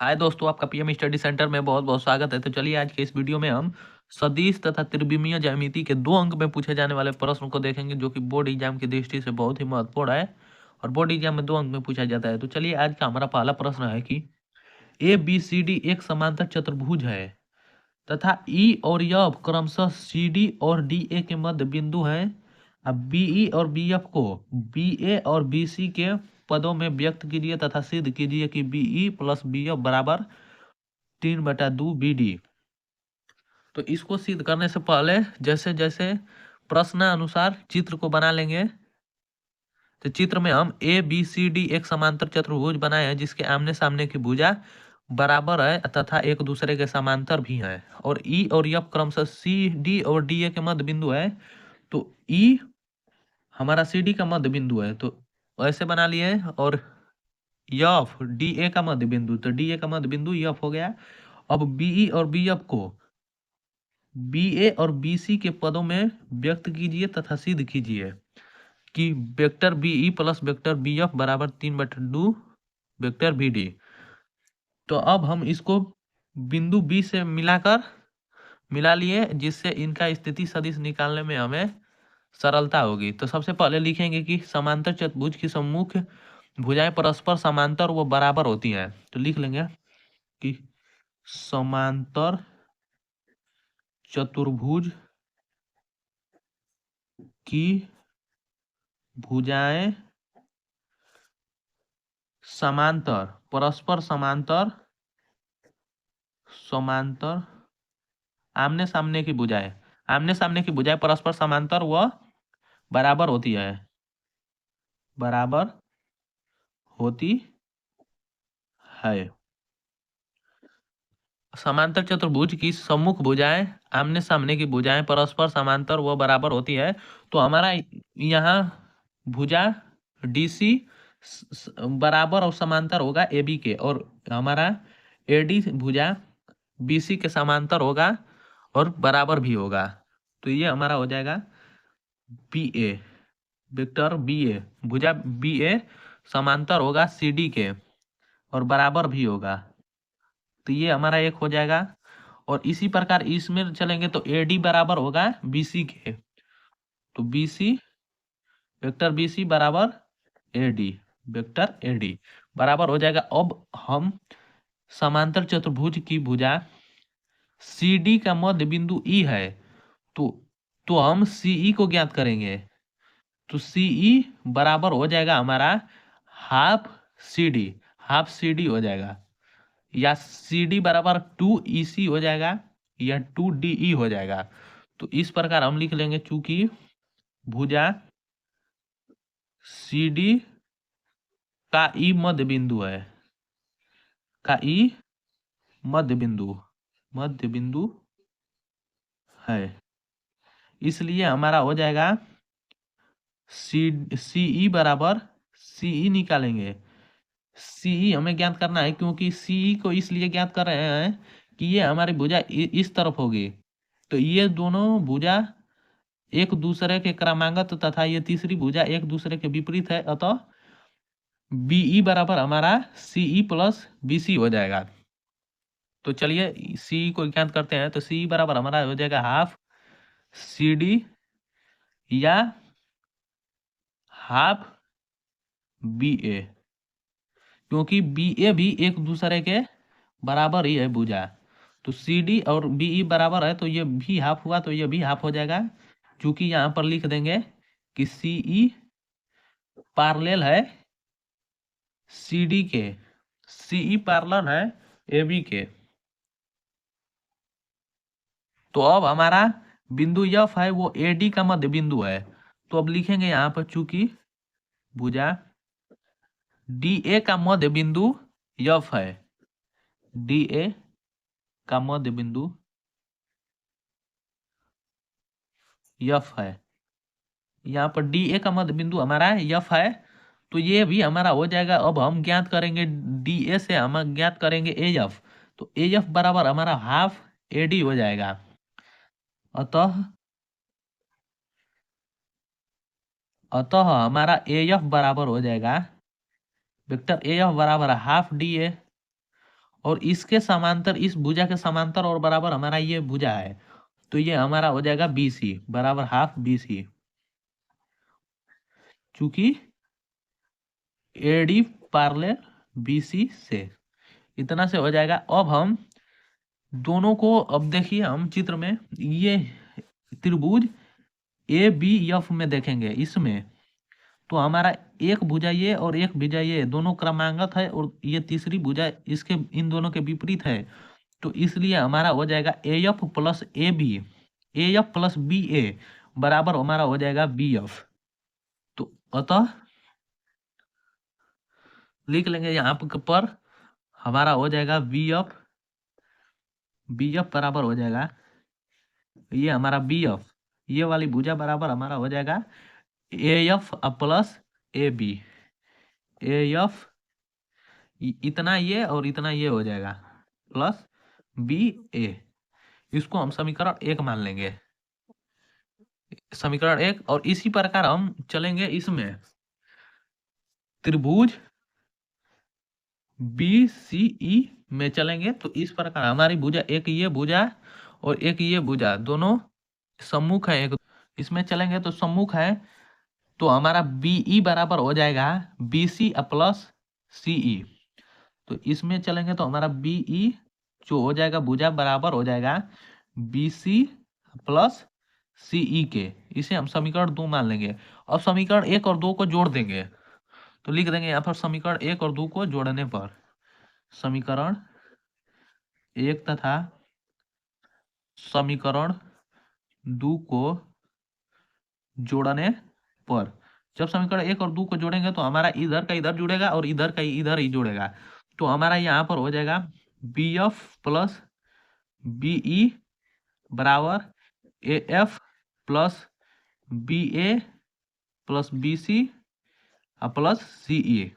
हाय दोस्तों, आपका PM study centre में बहुत बहुत स्वागत है। तो चलिए आज के इस वीडियो में हम सदिश तथा त्रिविमीय ज्यामिति के 2 अंक में पूछे जाने वाले प्रश्न को देखेंगे, जो कि बोर्ड एग्जाम की दृष्टि से बहुत ही महत्वपूर्ण है और बोर्ड एग्जाम में 2 अंक में पूछा जाता है। तो चलिए आज का हमारा पहला प्रश्न है कि ए बी सी डी एक समांतर चतुर्भुज है तथा ई और एफ क्रमशः सी डी और डी ए के मध्य बिंदु हैं। अब बी ई और बी एफ को बी ए और बी सी के पदों में व्यक्त कीजिए तथा सिद्ध कीजिए कि B E plus B F बराबर 3/2 बी डी। तो इसको सिद्ध करने से पहले जैसे जैसे प्रश्नानुसार चित्र को बना लेंगे। तो चित्र में हम ए बी सी डी एक समांतर चतुर्भुज बनाए हैं, जिसके आमने सामने की भुजा बराबर है तथा एक दूसरे के समांतर भी है। और ई और एफ क्रमशः सी डी और डी ए के मध्य बिंदु है। तो ई हमारा सी डी का मध्य बिंदु है, तो ऐसे बना लिए। और एफ डी ए का मध्य बिंदु, तो डी ए का मध्य बिंदु एफ हो गया। अब बीई और बी एफ को बी ए और बी सी के पदों में व्यक्त कीजिए तथा सिद्ध कीजिए कि vector B E plus vector B F बराबर 3/2 वेक्टर बी डी। तो अब हम इसको बिंदु बी से मिला लिए, जिससे इनका स्थिति सदिश निकालने में हमें सरलता होगी। तो सबसे पहले लिखेंगे कि समांतर चतुर्भुज की सम्मुख भुजाएं परस्पर समांतर व बराबर होती हैं। तो लिख लेंगे कि समांतर चतुर्भुज की भुजाएं समांतर परस्पर समांतर आमने सामने की भुजाएं परस्पर समांतर व बराबर होती है, बराबर होती है। समांतर चतुर्भुज की सम्मुख भुजाएं आमने सामने की भुजाएं परस्पर समांतर व बराबर होती है। तो हमारा यहाँ भुजा डीसी बराबर और समांतर होगा एबी के, और हमारा एडी भुजा बीसी के समांतर होगा और बराबर भी होगा। तो ये हमारा हो जाएगा बी ए, वेक्टर बी ए, भुजा बी ए समांतर होगा सी डी के और बराबर भी होगा। तो ये हमारा एक हो जाएगा। और इसी प्रकार इसमें चलेंगे तो ए डी बराबर होगा बी सी के। तो B C vector B C बराबर A D, vector A D बराबर हो जाएगा। अब हम समांतर चतुर्भुज की भुजा सी डी का मध्य बिंदु ई है, तो हम सीई को ज्ञात करेंगे। तो सीई बराबर हो जाएगा हमारा half C D, half C D हो जाएगा, या सी डी बराबर 2 EC हो जाएगा, या 2 DE हो जाएगा। तो इस प्रकार हम लिख लेंगे, चूंकि भुजा सी डी का ई मध्य बिंदु है, का ई मध्य बिंदु है, इसलिए हमारा हो जाएगा सीई बराबर, सीई निकालेंगे। सीई हमें ज्ञात करना है, क्योंकि सीई को इसलिए ज्ञात कर रहे हैं कि ये हमारी भुजा इस तरफ होगी। तो ये दोनों भुजा एक दूसरे के क्रमागत तथा ये तीसरी भुजा एक दूसरे के विपरीत है, अतः बीई बराबर हमारा सीई प्लस बीसी हो जाएगा। तो चलिए सीई को ज्ञात करते हैं। तो सीई बराबर हमारा हो जाएगा हाफ सी डी या हाफ बी ए, क्योंकि बी ए भी एक दूसरे के बराबर ही है भुजा। तो सी डी और बी ई बराबर है, तो ये भी हाफ हुआ, तो ये भी हाफ हो जाएगा। चूंकि यहाँ पर लिख देंगे कि सी ई पैरेलल है सी डी के, सी ई पैरेलल है ए बी के। तो अब हमारा बिंदु एफ है वो ए डी का मध्य बिंदु है। तो अब लिखेंगे यहाँ पर, चूंकि भुजा डी ए का मध्य बिंदु एफ है, डी ए का मध्य बिंदु एफ है, यहाँ पर डी ए का मध्य बिंदु हमारा एफ है। तो ये भी हमारा हो जाएगा। अब हम ज्ञात करेंगे डी ए से, हम ज्ञात करेंगे ए एफ। तो ए एफ बराबर हमारा हाफ ए डी हो जाएगा। अतः हमारा ए एफ बराबर हो जाएगा, वेक्टर ए एफ बराबर हाफ डी ए। और इसके समांतर, इस भुजा के समांतर और बराबर हमारा ये भुजा है, तो ये हमारा हो जाएगा बी सी बराबर हाफ बी सी, चूंकि एडी पार्लर बी सी से, इतना से हो जाएगा। अब हम दोनों को, अब देखिए हम चित्र में ये त्रिभुज ए बी एफ में देखेंगे, इसमें तो हमारा एक भुजा ये और एक भुजा ये दोनों क्रमांगत है, और ये तीसरी भुजा इसके इन दोनों के विपरीत है, तो इसलिए हमारा हो जाएगा A F plus A B, A F plus B A बराबर हमारा हो जाएगा बी एफ। तो अतः लिख लेंगे यहाँ पर हमारा हो जाएगा बी एफ, बी एफ बराबर हो जाएगा ये हमारा बी एफ, ये वाली भुजा बराबर हमारा हो जाएगा A F plus A B, A F इतना ये और इतना ये हो जाएगा प्लस बी ए, इसको हम समीकरण 1 मान लेंगे, समीकरण 1। और इसी प्रकार हम चलेंगे इसमें त्रिभुज बी सी ई में चलेंगे, तो इस प्रकार हमारी भुजा, एक ये भुजा और एक ये भुजा दोनों सम्मुख है, एक इसमें चलेंगे तो सम्मुख है, तो हमारा बी ई बराबर हो जाएगा बी सी प्लस सी ई। तो इसमें चलेंगे तो हमारा बी ई जो हो जाएगा भुजा बराबर हो जाएगा बी सी प्लस सी ई के, इसे हम समीकरण 2 मान लेंगे। अब समीकरण 1 और 2 को जोड़ देंगे, तो लिख देंगे यहाँ पर समीकरण 1 और 2 को जोड़ने पर, समीकरण 1 तथा समीकरण 2 को जोड़ने पर, जब समीकरण 1 और 2 को जोड़ेंगे तो हमारा इधर का इधर जुड़ेगा और इधर का इधर ही जुड़ेगा, तो हमारा यहाँ पर हो जाएगा B F plus B E बराबर A F plus B A plus B C plus C E,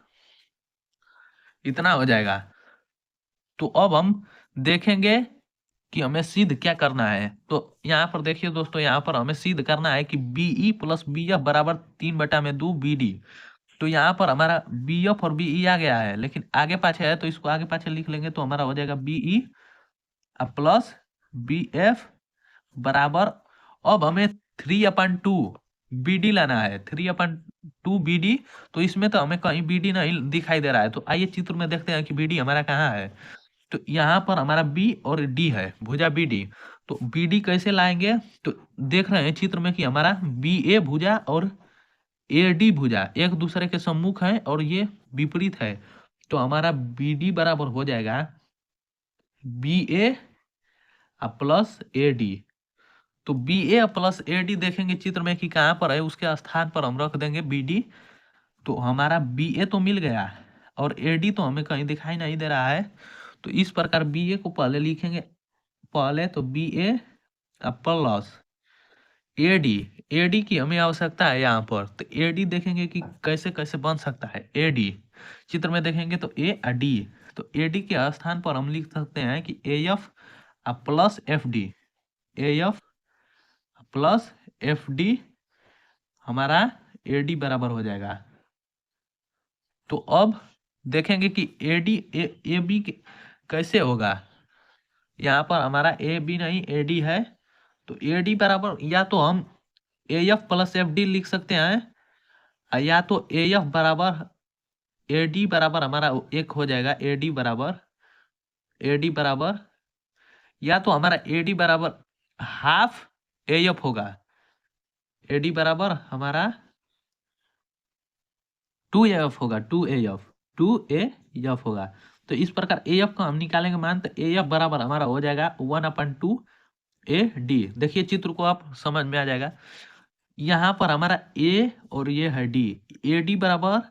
इतना हो जाएगा। तो अब हम देखेंगे कि हमें सिद्ध क्या करना है। तो यहाँ पर देखिए दोस्तों, यहाँ पर हमें सिद्ध करना है कि B E plus B F बराबर 3/2 बी डी। तो यहाँ पर हमारा बी एफ और बी ई आ गया है, लेकिन आगे पाछे है तो इसको आगे पाछे लिख लेंगे, तो हमारा हो जाएगा B E plus B F बराबर, अब हमें 3/2 बी डी लाना है, 3/2 बी डी। तो इसमें तो हमें कहीं बी डी नहीं दिखाई दे रहा है, तो आइए चित्र में देखते हैं कि बी डी हमारा कहाँ है। तो यहाँ पर हमारा बी और डी है, भुजा बी डी। तो बी डी कैसे लाएंगे, तो देख रहे हैं चित्र में कि हमारा बी ए भुजा और ए डी भुजा एक दूसरे के सम्मुख है और ये विपरीत है, तो हमारा बी डी बराबर हो जाएगा B A plus A D. तो B A plus A D देखेंगे चित्र में कि कहाँ पर है, उसके स्थान पर हम रख देंगे बी डी। तो हमारा बी ए तो मिल गया और ए डी तो हमें कहीं दिखाई नहीं दे रहा है, तो इस प्रकार बी ए को पहले लिखेंगे, पहले तो B A plus A D, A D की हमें आवश्यकता है यहाँ पर, तो ए डी देखेंगे कि कैसे कैसे बन सकता है ए डी, चित्र में देखेंगे तो ए डी, तो ए डी के स्थान पर हम लिख सकते हैं कि ए एफ प्लस एफ डी, ए एफ प्लस एफ डी हमारा ए डी बराबर हो जाएगा। तो अब देखेंगे कि ए डी ए बी कैसे होगा, यहाँ पर हमारा ए बी नहीं ए डी है, तो ए डी बराबर या तो हम ए एफ प्लस एफ डी लिख सकते हैं, या तो ए एफ बराबर ए डी बराबर हमारा एक हो जाएगा ए डी बराबर, ए डी बराबर या तो हमारा ए डी बराबर हाफ ए एफ होगा, ए डी बराबर हमारा 2AF होगा, 2AF होगा। तो इस प्रकार AF को हम निकालेंगे मान, तो AF बराबर हमारा हो जाएगा 1/2 AD। देखिए चित्र को आप समझ में आ जाएगा, यहाँ पर हमारा A और ये है D, AD बराबर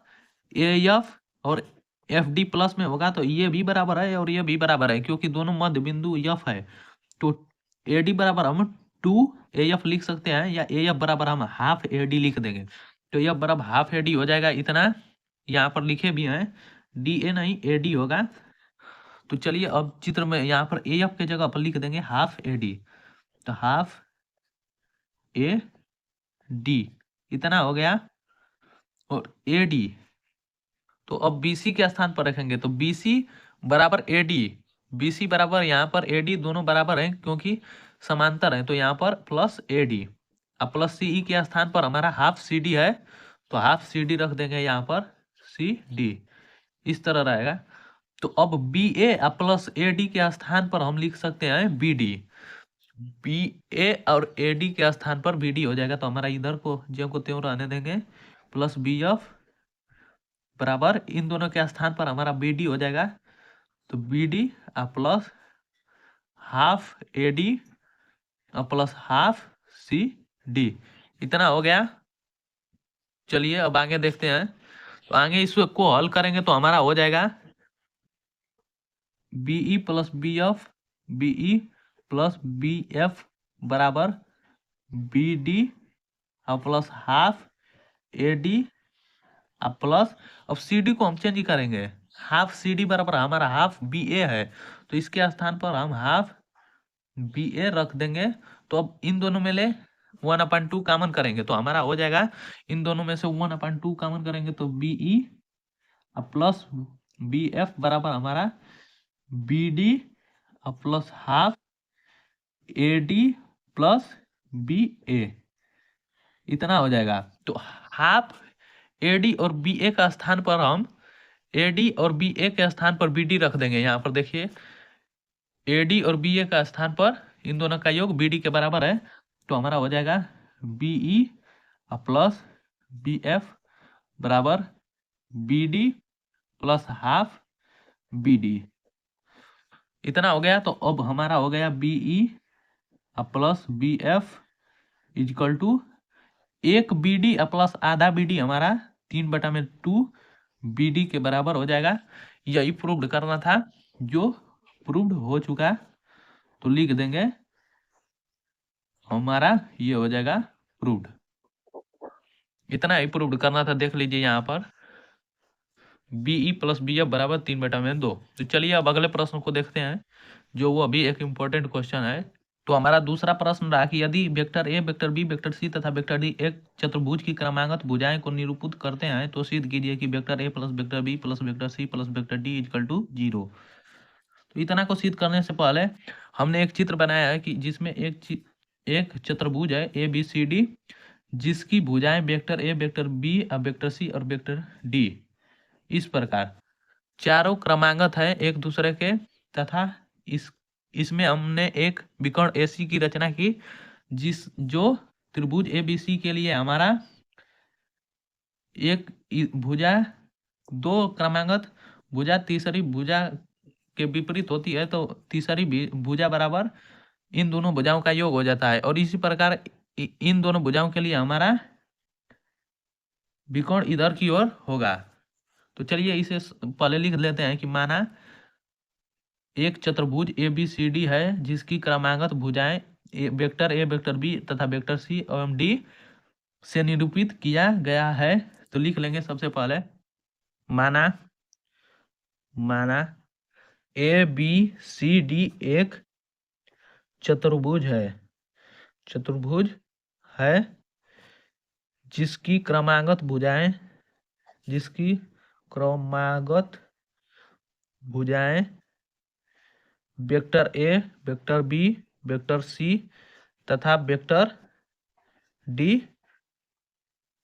AF और FD प्लस में होगा, तो ये भी बराबर है और ये भी बराबर है, क्योंकि दोनों मध्य बिंदु F है। तो AD बराबर हम 2AF लिख सकते हैं, या AF बराबर हम हाफ AD लिख देंगे, तो यह बराबर हाफ ए डी हो जाएगा, इतना यहाँ पर लिखे भी हैं, डी ए नहीं ए डी होगा। तो चलिए अब चित्र में यहाँ पर ए एफ के जगह पर लिख देंगे हाफ ए डी, तो हाफ ए डी इतना हो गया, और ए डी तो अब बी सी के स्थान पर रखेंगे, तो बी सी बराबर ए डी, BC बराबर यहाँ पर AD, दोनों बराबर हैं क्योंकि समांतर हैं, तो यहाँ पर प्लस AD। अब प्लस CE के स्थान पर हमारा हाफ CD है, तो हाफ CD रख देंगे यहाँ पर CD, इस तरह रहेगा। तो अब BA प्लस AD के स्थान पर हम लिख सकते हैं BD। BA और AD के स्थान पर BD हो जाएगा, तो हमारा इधर को ज्यों को त्यों रहने देंगे, प्लस BF बराबर इन दोनों के स्थान पर हमारा BD हो जाएगा, तो BD plus half AD plus half CD, इतना हो गया। चलिए अब आगे देखते हैं। तो आगे इसको हल करेंगे तो हमारा हो जाएगा BE plus BF, BE plus BF बराबर BD plus half AD plus, अब CD को हम चेंज करेंगे, हाफ CD बराबर हमारा हाफ BA है, तो इसके स्थान पर हम हाफ BA रख देंगे। तो अब इन दोनों में ले 1/2 कॉमन करेंगे तो हमारा हो जाएगा, इन दोनों में से 1/2 कॉमन करेंगे तो BE प्लस BF बराबर हमारा BD plus half AD plus BA, इतना हो जाएगा। तो हाफ AD और BA का स्थान पर हम AD और BA के स्थान पर BD रख देंगे। यहाँ पर देखिए AD और BA का स्थान पर इन दोनों का योग BD के बराबर है, तो हमारा हो जाएगा BE प्लस BF बराबर BD प्लस हाफ BD, इतना हो गया। तो अब हमारा हो गया BE plus BF equal to एक BD प्लस आधा BD, हमारा 3/2 BD के बराबर हो जाएगा। यही प्रूव्ड करना था, जो प्रूव्ड हो चुका, तो लिख देंगे हमारा ये हो जाएगा प्रूव्ड। इतना ही प्रूव्ड करना था, देख लीजिए यहाँ पर BE प्लस BF बराबर 3/2। तो चलिए अब अगले प्रश्न को देखते हैं, जो वो अभी एक इम्पोर्टेंट क्वेश्चन है। तो हमारा दूसरा प्रश्न रहा कि यदि vector A, vector B, vector C तथा वेक्टर D एक चतुर्भुज की क्रमागत भुजाएं को निरूपित करते हैं, तो सिद्ध कीजिए कि vector A plus vector B plus vector C plus vector D equal to 0। तो इतना को सिद्ध करने से पहले हमने एक चित्र बनाया है कि जिसमें एक चतुर्भुज है ABCD, जिसकी भुजाएं vector A, vector B, vector C और वेक्टर D इस प्रकार चारों क्रमागत है एक दूसरे के, तथा इसमें हमने एक विकर्ण AC की रचना की, जो त्रिभुज ABC के लिए हमारा एक भुजा, दो क्रमागत भुजा तीसरी भुजा के विपरीत होती है, तो तीसरी भुजा बराबर इन दोनों भुजाओं का योग हो जाता है। और इसी प्रकार इन दोनों भुजाओं के लिए हमारा विकर्ण इधर की ओर होगा। तो चलिए इसे पहले लिख लेते हैं कि माना एक चतुर्भुज ABCD है, जिसकी क्रमागत भुजाएं वेक्टर A, वेक्टर B तथा वेक्टर C एवं D से निरूपित किया गया है। तो लिख लेंगे सबसे पहले, माना ABCD एक चतुर्भुज है, जिसकी क्रमागत भुजाएं vector A, vector B, vector C तथा वेक्टर D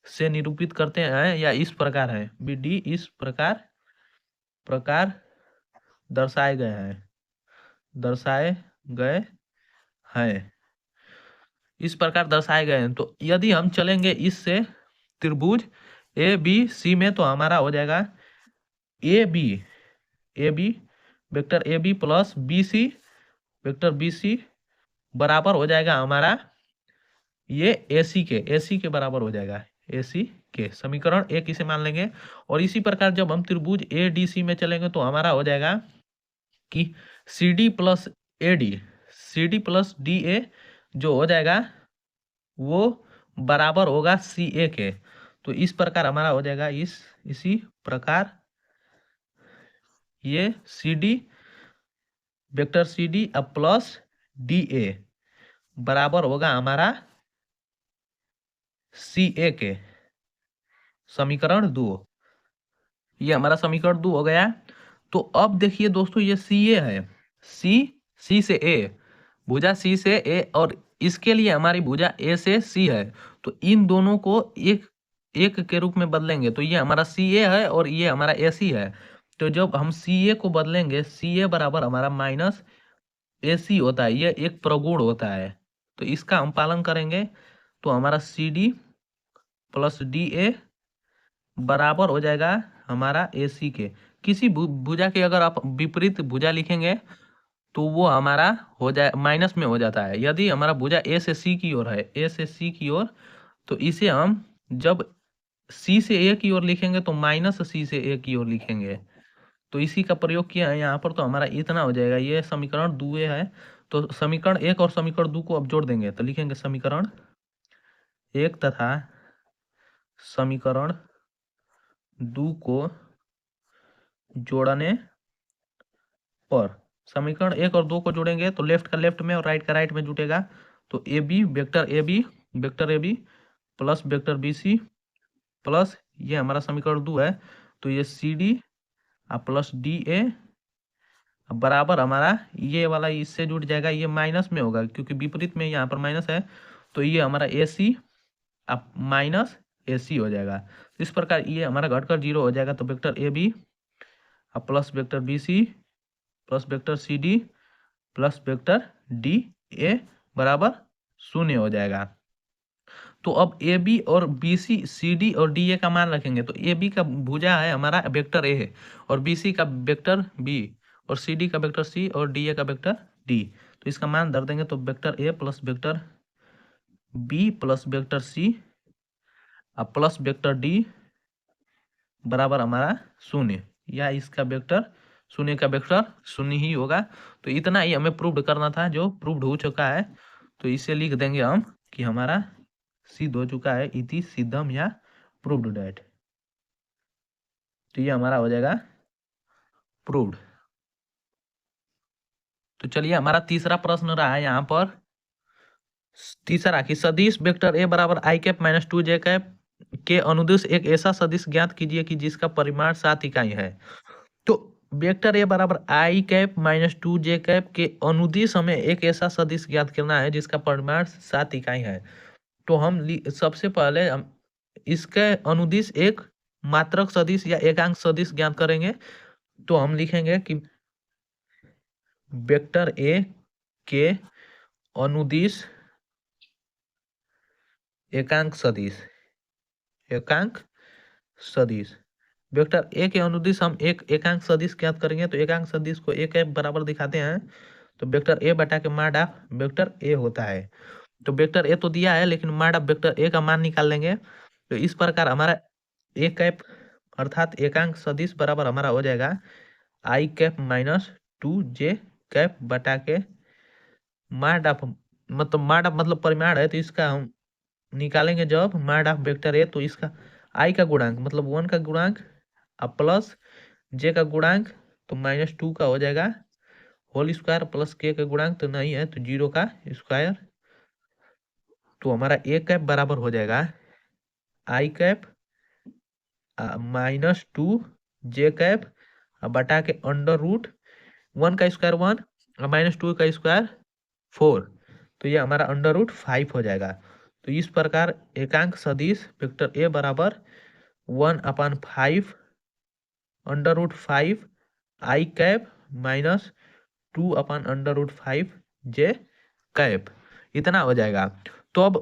से निरूपित करते हैं, या इस प्रकार है BD इस प्रकार दर्शाए गए हैं। तो यदि हम चलेंगे इससे त्रिभुज ABC में, तो हमारा हो जाएगा AB vector AB plus BC vector BC बराबर हो जाएगा हमारा ये AC के बराबर हो जाएगा, AC के समीकरण एक इसे मान लेंगे। और इसी प्रकार जब हम त्रिभुज ADC में चलेंगे तो हमारा हो जाएगा कि CD प्लस DA जो हो जाएगा वो बराबर होगा CA के। तो इस प्रकार हमारा हो जाएगा इसी प्रकार ये वेक्टर CD प्लस DA बराबर होगा हमारा CA के, समीकरण 2। ये हमारा समीकरण 2 हो गया। तो अब देखिए दोस्तों, ये CA है, सी से ए, भुजा सी से ए, और इसके लिए हमारी भुजा ए से सी है। तो इन दोनों को एक एक के रूप में बदलेंगे तो ये हमारा सी ए है और ये हमारा ए सी है। तो जब हम सी ए को बदलेंगे, सी ए बराबर हमारा माइनस ए सी होता है, ये एक प्रगुण होता है। तो इसका हम पालन करेंगे तो हमारा C D plus D A बराबर हो जाएगा हमारा ए सी के। किसी भुजा के अगर आप विपरीत भुजा लिखेंगे तो वो हमारा हो जाए माइनस में हो जाता है। यदि हमारा भुजा ए से सी की ओर है, ए से सी की ओर, तो इसे हम जब सी से ए की ओर लिखेंगे तो माइनस सी से ए की ओर लिखेंगे। तो इसी का प्रयोग किया है यहाँ पर। तो हमारा इतना हो जाएगा, ये समीकरण 2 है। तो समीकरण 1 और समीकरण 2 को अब जोड़ देंगे तो लिखेंगे समीकरण 1 तथा समीकरण 2 को जोड़ने पर, समीकरण 1 और 2 को जोड़ेंगे तो लेफ्ट का लेफ्ट में और राइट का राइट में जुटेगा। तो A B vector A B plus vector B C plus ये हमारा समीकरण 2 है तो ये C D plus D A बराबर हमारा ये वाला इससे जुड़ जाएगा, ये माइनस में होगा क्योंकि विपरीत में यहाँ पर माइनस है। तो ये हमारा ए सी अब माइनस ए सी हो जाएगा। इस प्रकार ये हमारा घटकर 0 हो जाएगा। तो vector A B plus vector B C plus vector C D plus vector D A बराबर 0 हो जाएगा। तो अब ए बी और बी सी डी और डी ए का मान रखेंगे। तो ए बी का भुजा है हमारा वेक्टर ए और बी सी का वेक्टर बी और सी डी का वेक्टर सी और डी ए का वेक्टर डी। तो इसका मान धर देंगे तो vector A plus vector B plus vector C plus vector D बराबर हमारा 0, या इसका वेक्टर 0 का वेक्टर 0 ही होगा। तो इतना ही हमें प्रूव्ड करना था जो प्रूव्ड हो चुका है। तो इसे लिख देंगे हम कि हमारा सिद्ध हो चुका है, इति सिद्धम या प्रूव्ड डेट। तो ये हमारा हो जाएगा प्रूव्ड। तो चलिए हमारा तीसरा प्रश्न रहा है यहाँ पर। तीसरा कि सदिश वेक्टर ए बराबर आई कैप माइनस 2 जे कैप के अनुदिश एक ऐसा सदिश ज्ञात कीजिए कि जिसका परिमाण 7 इकाई है। तो वेक्टर ए बराबर आई कैप माइनस 2 जे कैप के अनुदिश हमें एक ऐसा सदिश ज्ञात करना है जिसका परिमाण 7 इकाई है। तो हम सबसे पहले हम इसके अनुदिश एक मात्रक सदिश या एकांक सदिश ज्ञात करेंगे। तो हम लिखेंगे कि वेक्टर ए के अनुदिश एकांक सदिश वेक्टर ए के अनुदिश हम एक एकांक सदिश ज्ञात करेंगे। तो एकांक सदिश को ए के बराबर दिखाते हैं। तो वेक्टर ए बटा के माड ऑफ वेक्टर ए होता है। तो वेक्टर ए तो दिया है लेकिन माड ऑफ वेक्टर ए का मान निकाल लेंगे। तो इस प्रकार हमारा ए कैप अर्थात एकांक सदिश बराबर हमारा हो जाएगा आई कैप माइनस 2 जे कैप बटा के माड ऑफ मतलब परिमाण है। तो इसका हम निकालेंगे जब माड ऑफ वेक्टर ए, तो इसका आई का गुणांक मतलब 1 का गुणांक अब प्लस जे का गुणांक तो माइनस 2 का हो जाएगा होल स्क्वायर प्लस के का गुणांक तो नहीं है तो 0 का स्क्वायर। तो हमारा ए कैप बराबर हो जाएगा आई कैप माइनस 2 जे कैप बटा के अंडर रूट 1 का स्क्वायर 1 माइनस 2 का स्क्वायर 4। तो ये हमारा अंडर रूट 5 हो जाएगा। तो इस प्रकार एकांक सदिश वेक्टर ए बराबर 1/5 अंडर रूट 5 आई कैप माइनस 2/√5 जे कैप इतना हो जाएगा। तो अब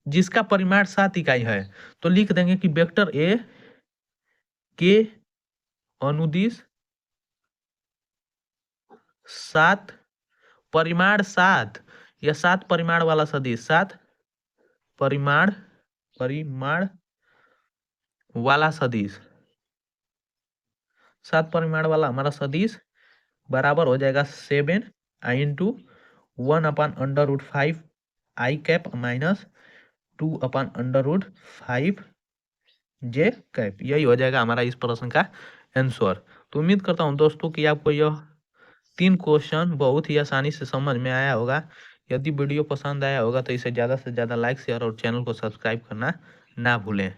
जिसका परिमाण 7 इकाई है तो लिख देंगे कि वेक्टर ए के अनुदिश 7 परिमाण 7 या 7 परिमाण वाला सदिश 7 परिमाण वाला सदिश 7 परिमाण वाला हमारा सदिश बराबर हो जाएगा 7 इंटू 1/√5 आई कैप माइनस 2/√5 जे कैप। यही हो जाएगा हमारा इस प्रश्न का आंसर। तो उम्मीद करता हूँ दोस्तों कि आपको यह 3 क्वेश्चन बहुत ही आसानी से समझ में आया होगा। यदि वीडियो पसंद आया होगा तो इसे ज़्यादा से ज़्यादा लाइक शेयर और चैनल को सब्सक्राइब करना ना भूलें।